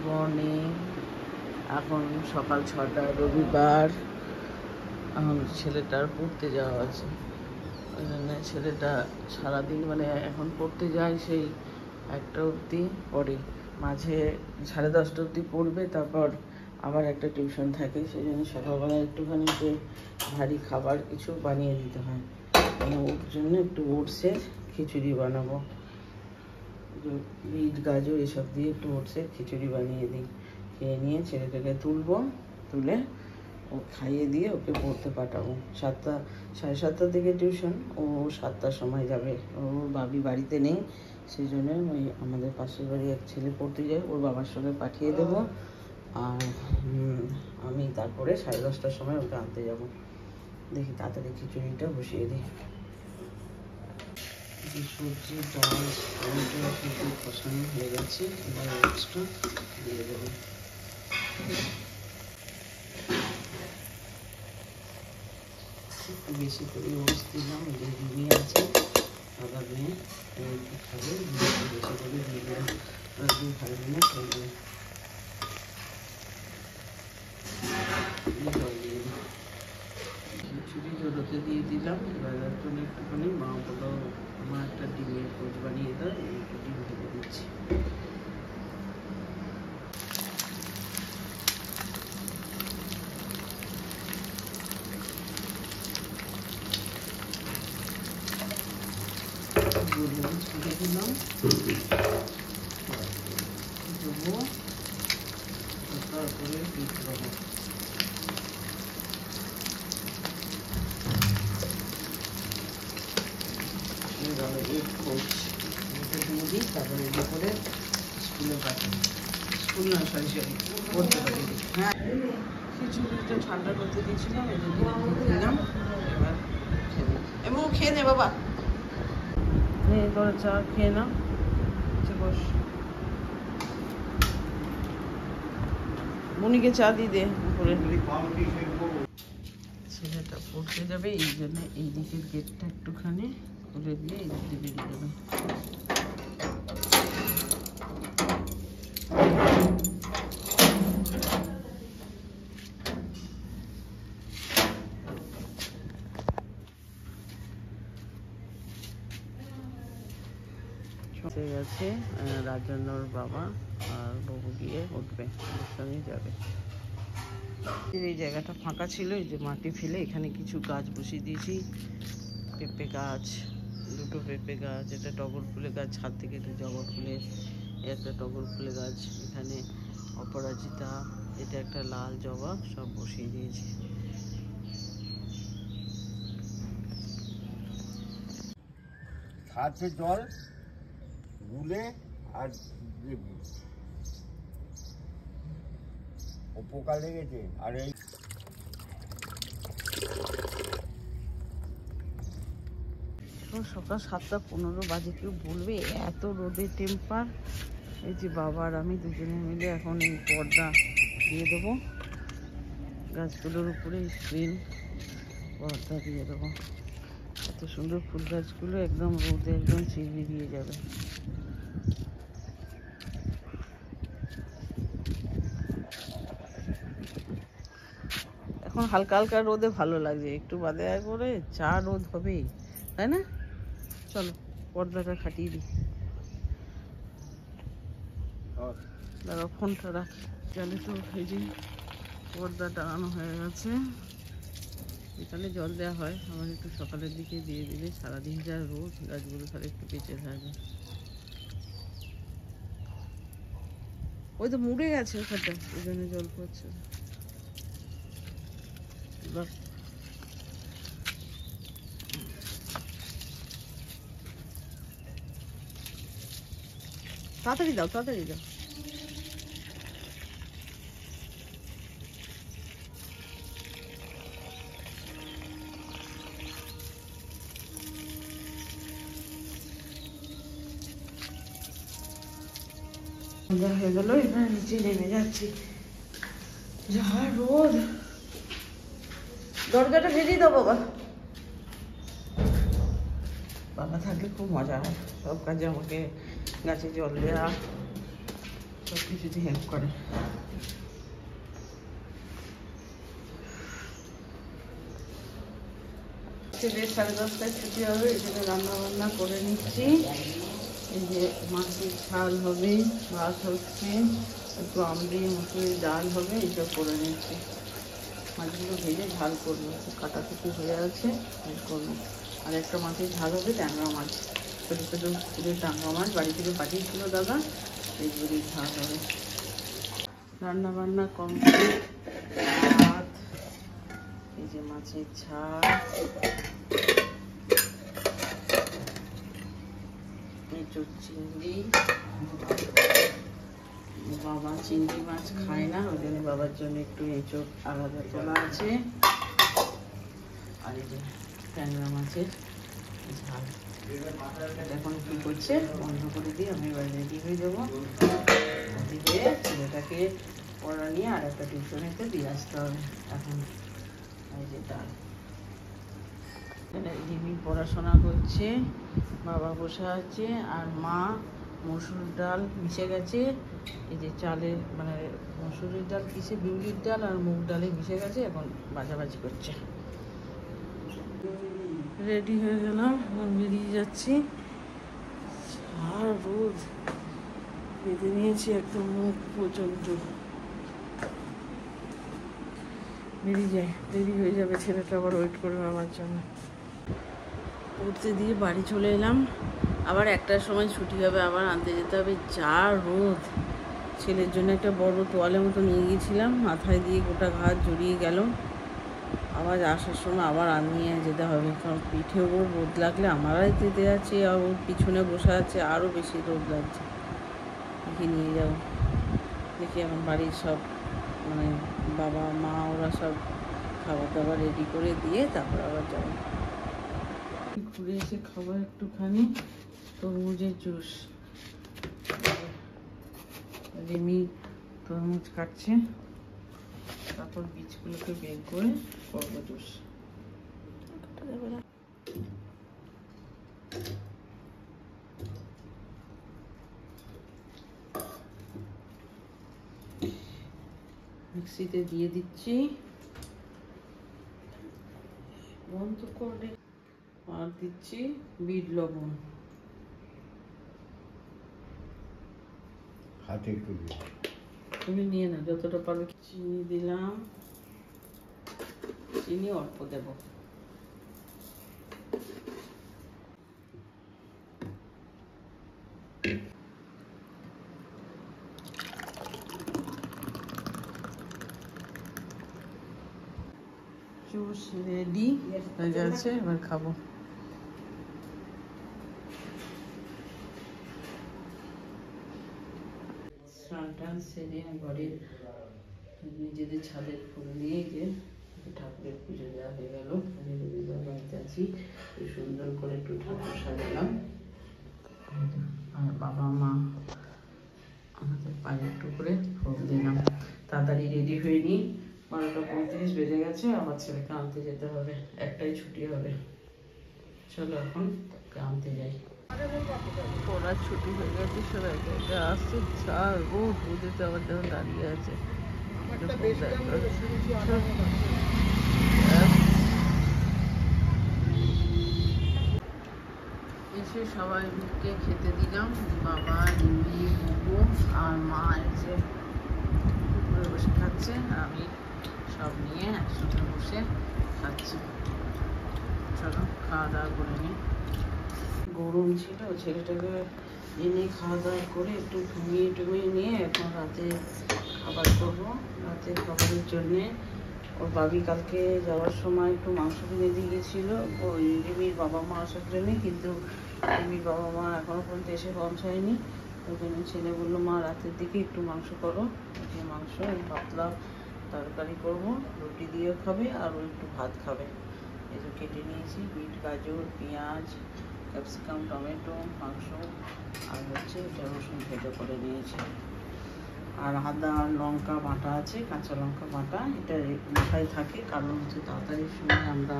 Morning. এখন সকাল 6টা, রবিবার। এখন ছেলেটার পড়তে যাওয়া আছে, ওই জন্য ছেলেটা সারাদিন মানে এখন পড়তে যায় সেই 1টা অবধি পড়ে, মাঝে 10:30 অবধি পড়বে, তারপর আবার একটা টিউশন থাকে। সেই জন্য সকালবেলা একটুখানি ভারী খাবার কিছু বানিয়ে দিতে হয়। মানে ওর জন্য একটু ওটসের খিচুড়ি বানাবো, বিট গাজর এসব দিয়ে একটু ওটসের খিচুড়ি বানিয়ে দিই। খেয়ে নিয়ে ছেলেটাকে তুলে ও খাইয়ে দিয়ে ওকে পড়তে পাঠাবো। 7টা, 7:30 থেকে টিউশন, ও 7টার সময় যাবে। ওর বাবি বাড়িতে নেই, সেই জন্য ওই আমাদের পাশের বাড়ি এক ছেলে পড়তে যায়, ওর বাবার সঙ্গে পাঠিয়ে দেবো। আর আমি তারপরে 10:30টার সময় ওকে আনতে যাব। দেখি তাড়াতাড়ি খিচুড়িটা বসিয়ে দিই। সবজি, ডাল, টমেটো সবজি কষানো হয়ে গেছে, এবার ওটসটা দিয়ে দেবো। একটু বেশি করে ওটস দিলাম, যে রুমি আছে দাদা মেয়ে, একটু খাবে, বেশি করে দিয়ে দিলাম, একদম ভালো না খাইবে। খিচুড়ি জোড়োতে দিয়ে দিলাম। এবার একটুখানি মা বলো, মা একটা ডিমের পোচ বানিয়ে দাও, একটু ডিম ভেজে দিচ্ছি। গোলমরিচ ফুটে দিলাম, দেবো, তারপরে বিট দেবো। দিয়ে দিই, তারপরে এগুলো করে স্কুলে পাঠাই। স্কুল না, সরি পড়তে পারি। হ্যাঁ, খিচুড়িটা ঠান্ডা করতে দিয়েছিলাম, এটা দিলাম। এবার এমন খেয়ে নে বাবা, তোরা চা খেয়ে না, বস। মনিকে চা দিয়ে দে উপরে। ছেলেটা পড়তে যাবে, এই জন্য এই দিকের গেটটা একটুখানি খুলে দিয়ে এই দিকে বেরিয়ে যাবে। গেছে রাজন্নর বাবা আর বাবু গিয়ে উঠবে, ওর সঙ্গে যাবে। এই জায়গাটা ফাঁকা ছিল, এই যে মাটি ফেলে এখানে কিছু গাছ বসিয়ে দিয়েছি। পেঁপে গাছ, 2টো পেঁপে গাছ, এটা টগর ফুলের গাছ, ছাদ থেকে এটা জবা ফুলের, একটা টগর ফুলের গাছ, এখানে অপরাজিতা, এটা একটা লাল জবা, সব বসিয়ে দিয়েছি। হাতে জল গুলে আর উপকার লেগেছে। আর এই সকাল 7:15 বাজে, কেউ বলবে এত রোদের টেম্পার। এই যে বাবা আর আমি দুজনে মিলে এখন এই পর্দা দিয়ে দেবো, গাছগুলোর উপরে স্ক্রিন পর্দা দিয়ে দেবো। এত সুন্দর ফুল গাছগুলো একদম রোদে একদম চিবিয়ে দিয়ে যাবে। এখন হালকা হালকা রোদে ভালো লাগছে, একটু বাদে করে চা রোদ হবেই, তাই না? চলো পর্দাটা খাটিয়ে দিই। দাঁড়া, ফোনটা রাখ, জলে তো ভেজে পর্দা টাঙানো হয়ে গেছে। বিকালে জল দেওয়া হয়, আমার একটু সকালের দিকে দিয়ে দিলে সারাদিন যা রোদ, গাছগুলো তাহলে একটু বেঁচে থাকবে। ওই তো মুড়ে গেছে ওখানটা, ওই জন্য জল পড়ছে। তাড়াতাড়ি দাও, তাড়াতাড়ি দাও। সন্ধ্যা হয়ে গেল, এবার নিচে নেমে যাচ্ছি। যা রোদ, দরজাটা ভেজিয়ে দাও বাবা। বাবা থাকলে খুব মজা হয়, সব কাজে আমাকে গাছে জল দেওয়া, সব কিছুতে হেল্প করে। বেশ 10:30টায় ছুটি হবে, এই জন্য রান্না বান্না করে নিচ্ছি। এই যে মাছের ঝাল হবে, ভাত হচ্ছে, একটু আমড়ি মুসুরির ডাল হবে, এইসব করে নিচ্ছি। মাছগুলো ভেজে ঝাল করবো, কাটাকুটি হয়ে আছে, ঝাল করবো। আর একটা মাছের ঝাল হবে ট্যাংরা মাছ, ছোটো ছোটো পুকুরের ট্যাংরা মাছ বাড়ি থেকে পাঠিয়েছিল দাদা, এইগুলি ঝাল হবে। রান্না বান্না কমপ্লিট, ভাত, এই যে মাছের ঝাল, এঁচোড় চিংড়ি। বাবা চিংড়ি মাছ খায় না, ওই জন্য বাবার জন্য একটু এঁচোড় আলাদা তোলা আছে। আর এই যে ট্যাংরা মাছের ঝাল। এখন কি করছে বন্ধ করে দিয়ে আমি এবার রেডি হয়ে যাবো। রেডি হয়ে ছেলেটাকে পড়া নিয়ে আর একটা টিউশনেতে দিয়ে আসতে হবে। এখন এই যে ডাল, দিদি পড়াশোনা করছে, বাবা বসে আছে, আর মা মসুর ডাল মিশে গেছে। এই যে চালের মানে মসুরির ডাল কিসে, বিউলির ডাল আর মুগ ডালে মিশে গেছে, এখন ভাজাভাজি করছে। রেডি হয়ে গেলাম, এখন বেরিয়ে যাচ্ছি। আর রোদ বেঁধে নিয়েছি একদম মুখ পর্যন্ত। বেরিয়ে যায়, দেরি হয়ে যাবে, ছেলেটা আবার ওয়েট করবে আমার জন্য। পড়তে দিয়ে বাড়ি চলে এলাম, আবার 1টার সময় ছুটি হবে, আবার আনতে যেতে হবে। যা রোদ! ছেলের জন্য একটা বড় তোয়ালের মতো নিয়ে গিয়েছিলাম, মাথায় দিয়ে গোটা ঘাট জড়িয়ে গেল। আবার আসার সময় আবার নিয়ে যেতে হবে, কারণ পিঠে ওর রোদ লাগলে আমারাই যেতে যাচ্ছি, আর ওর পিছনে বসে আছে, আরও বেশি রোদ লাগছে। দেখি নিয়ে যাবো, দেখি এখন বাড়ির সব মানে বাবা মা ওরা সব খাবার দাবার রেডি করে দিয়ে তারপর আবার যাবো। ঘুরে এসে খাবার একটুখানি তরমুজের জুস। রিমি তরমুজ কাটছে, তারপর বীজগুলোকে বের করে করবো জুস। মিক্সিতে দিয়ে দিচ্ছি, বন্ধ করে, আর দিচ্ছি বিট লবণ। হাতে একটু দিই, তুমি নিয়ে না যতটা পারবে। চিনি দিলাম, চিনি অল্প দেব। জুস রেডি হয়ে গেছে, এবার খাবো। স্নান টান সেরে ঘরের নিজেদের ছাদের ফুল নিয়ে যে ঠাকুরের পুজো দেওয়া হয়ে গেল। আমি রবিবার বাড়িতে আছি, সুন্দর করে একটু ঠাকুর সাজালাম। আর বাবা মা আমাদের পায়ে একটু করে ফুল দিলাম। তাড়াতাড়ি রেডি হয়ে নিই, 12:35 বেজে গেছে, আবার ছেলেকে আনতে যেতে হবে, একটাই ছুটি হবে। চলো এখন তাকে আনতে যাই। পড়ার ছুটি হয়ে গেছে, সবাই আসছে, যা রোদ, রোদেতে আবার যেমন দাঁড়িয়ে আছে। এসে সবাইকে খেতে দিলাম, বাবা, রিমি, বুবু আর মা এসে বসে খাচ্ছে, আর আমি সব নিয়ে একসাথে বসে খাচ্ছি। চলো খাওয়া দাওয়া করে নিই। গরম ছিল, ছেলেটাকে এনে খাওয়া দাওয়া করে একটু ঘুমিয়ে নিয়ে এখন রাতে খাবার করবো। রাতে খাবারের জন্যে ওর বাবি কালকে যাওয়ার সময় একটু মাংস কিনে দিয়ে গেছিলো ওই রিমির বাবা মা আসার জন্যে, কিন্তু রিমির বাবা মা এখনও পর্যন্ত এসে পৌঁছায়নি। ওই জন্য ছেলে বললো মা রাতের দিকে একটু মাংস করো, যে মাংস পাতলা তরকারি করবো, রুটি দিয়েও খাবে আর ও একটু ভাত খাবে। এই যে কেটে নিয়েছি বিট, গাজর, পেঁয়াজ, ক্যাপসিকাম, টমেটো, মাংস, আর হচ্ছে এটা রসুন ভেজে করে নিয়েছি। আর আদা আর লঙ্কা বাটা আছে, কাঁচা লঙ্কা বাটা, এটা মাথায় থাকে, কারণ হচ্ছে তাড়াতাড়ির সময় আমরা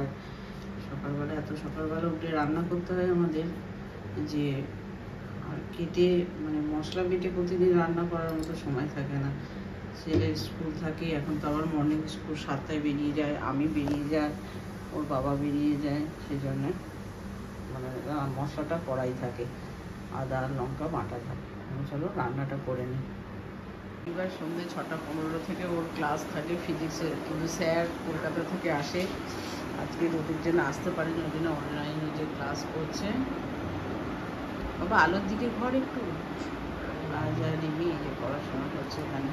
সকালবেলা এত সকালবেলা উঠে রান্না করতে হয় আমাদের, যে আর কেটে মানে মশলা বেটে প্রতিদিন রান্না করার মতো সময় থাকে না। ছেলের স্কুল থাকে, এখন তো আবার মর্নিং স্কুল 7টায় বেরিয়ে যায়, আমি বেরিয়ে যাই, ওর বাবা বেরিয়ে যায়, সেই জন্যে মানে মশলাটা কড়াই থাকে, আদা আর লঙ্কা বাটা থাকে। চলো রান্নাটা করে নিই। এবার সন্ধ্যে 6:15 থেকে ওর ক্লাস থাকে ফিজিক্সের, কিন্তু স্যার কলকাতা থেকে আসে, আজকে রোদের জন্য আসতে পারেনি, ওই জন্য অনলাইনে যে ক্লাস করছে। বাবা আলোর দিকে ঘর একটু যা নিবি, এই যে পড়াশোনা করছে এখানে।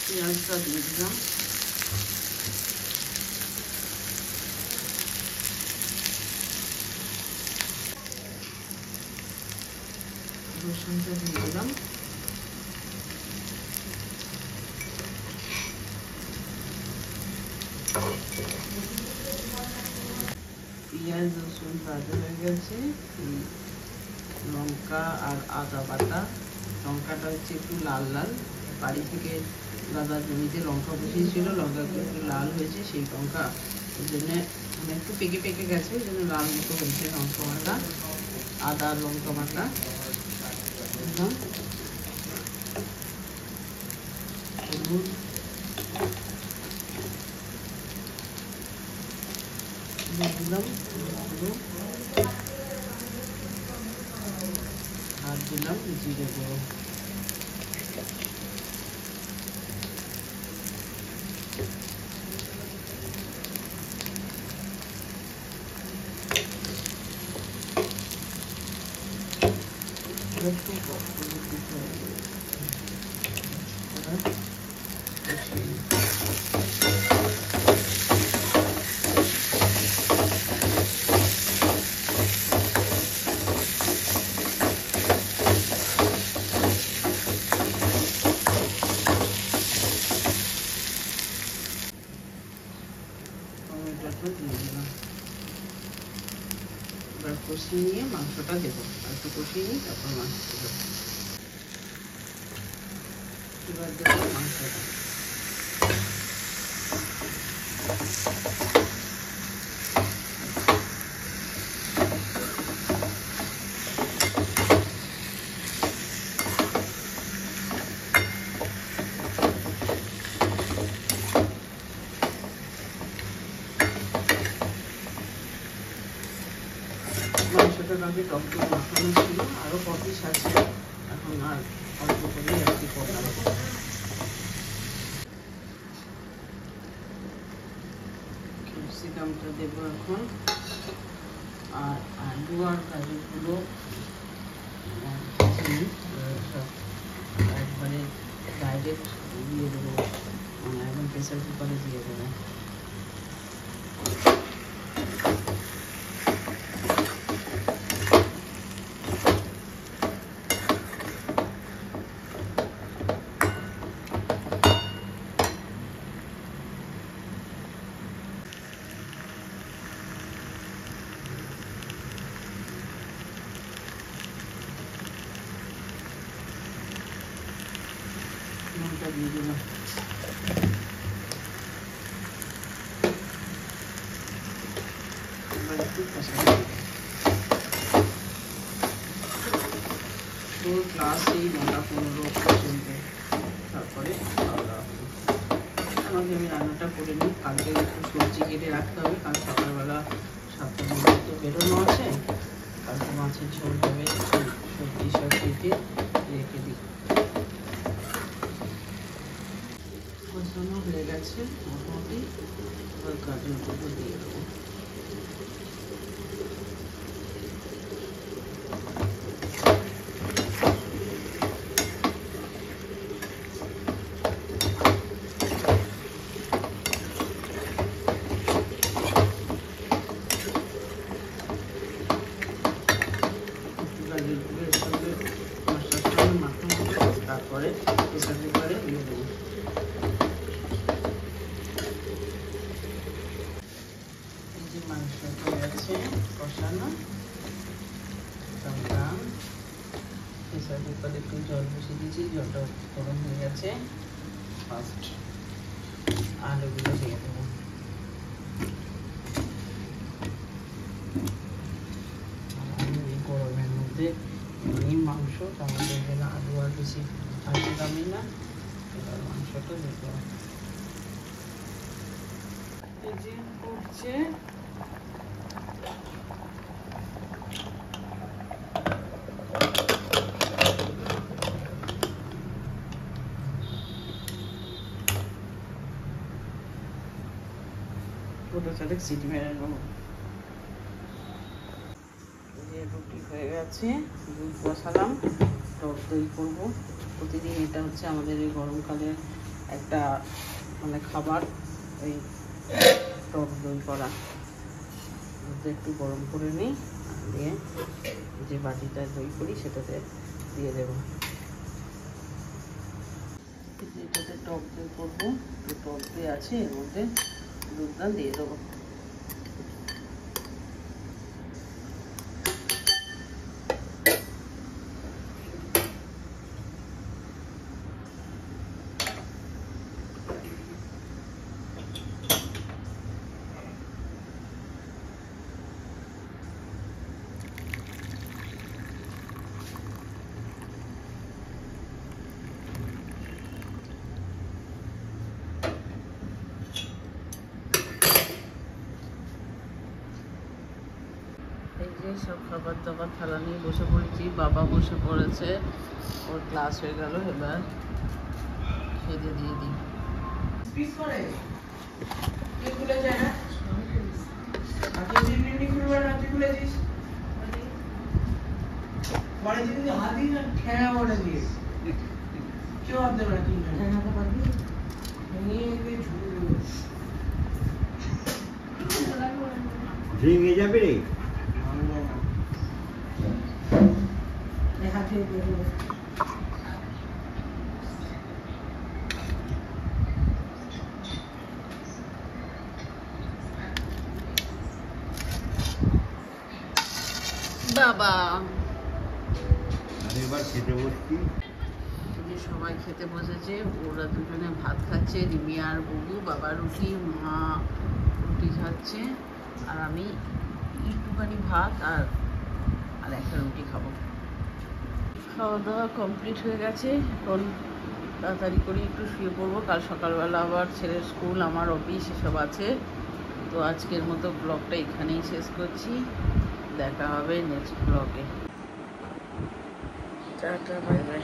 পেঁয়াজটা দিয়ে দিলাম, রসুনটা দিয়ে দিলাম, পেঁয়াজ রসুন ভাজা হয়ে গেছে। লঙ্কা আর আদা বাটা, লঙ্কাটা হচ্ছে একটু লাল লাল, বাড়ি থেকে দাদা জমিতে লঙ্কা বসিয়েছিল, লঙ্কাগুলো একটু লাল হয়েছে, সেই লঙ্কা ওই জন্যে মানে একটু পেকে পেকে গেছে, ওই জন্য লাল মতো হয়েছে লঙ্কা বাটা। আদা লঙ্কা বাটা দিলাম, হলুদ, দিলাম হলুদ, আর দিলাম জিরে গুঁড়ো। একটু হলুদ দিতে হবে। টমেটোটা দিয়ে দিলাম, এবার কষিয়ে নিয়ে মাংসটা দেবো, আর একটু কষিয়ে নিই, তারপর মাংস দেবো। এবার দেবো মাংসটা, মাংসটা আগে টক দিয়ে মাখানো ছিল, আরও কপিস আছে, এখন আর অল্প করে আর কি করলাম। ক্যাপসিকামটা দেবো এখন, আর আলু আর গাজরগুলো একবারে ডাইরেক্ট দিয়ে দেবো, মানে একদম প্রেসার কুকারে দিয়ে দেবো। নুনটা দিয়ে দিলাম, এবার একটু কষানো। ওর ক্লাস এই 9:15 পর্যন্ত, তারপরে খাওয়া দাওয়া। আমাকে আমি রান্নাটা করে নিই, কালকে একটু সবজি কেটে রাখতে হবে, কাল সকালবেলা 7টার মধ্যে তো বেরোনো আছে, কালকে মাছের ঝোল হবে, সবজি সব কেটে রেখে দিই। কষানো হয়ে গেছে মোটামুটি, এবার গাজরগুলো দিয়ে দেবো। গাজরগুলো এর সঙ্গে মশলার সঙ্গে মাখানো হবে, তারপরে প্রেসার কুকারে দিয়ে দেবো। এই যে মাংসটা হয়ে গেছে কষানো, প্রেসার কুকারে একটু জল বসিয়ে দিয়েছি, জলটা গরম হয়ে গেছে, ফার্স্ট আলুগুলো দিয়ে দেবো। এই গরমের মধ্যে এমনি মাংস আমাদের এখানে আলু আর বেশি দামি না, এবার মাংসটা দিয়ে দেবো। এই যে করছে ওটা সিটি মেরে নেবো। রুটি হয়ে গেছে, দুধ বসালাম, টক দই করবো। প্রতিদিন এটা হচ্ছে আমাদের এই গরমকালের একটা মানে খাবার, এই টক দই করা। দুধটা একটু গরম করে নিই, দিয়ে যে বাটিটা দই করি সেটাতে দিয়ে দেবো। এটাতে টক দই করবো, টক দই আছে এর মধ্যে দুধটা দিয়ে দেবো। এই যে সব খাবার দাবার থালা নিয়ে বসে পড়েছি, বাবা বসে পড়েছে, ওর ক্লাস হয়ে গেল, এবার খেতে দিয়ে দিই। ভেঙে যাবে রে। বাবা আমি এবার খেতে বসছি। সবাই খেতে বসেছে, ওরা দুজনে ভাত খাচ্ছে, রিমি আর বুবু। বাবা রুটি, মা রুটি খাচ্ছে, আর আমি একটুখানি ভাত আর একটা রুটি খাবো। খাওয়া দাওয়া কমপ্লিট হয়ে গেছে, এখন তাড়াতাড়ি করে একটু শুয়ে পড়বো। কাল সকালবেলা আবার ছেলের স্কুল, আমার অফিস এসব আছে। তো আজকের মতো ব্লগটা এখানেই শেষ করছি, দেখা হবে নেক্সট ব্লগে। Tata, bye bye.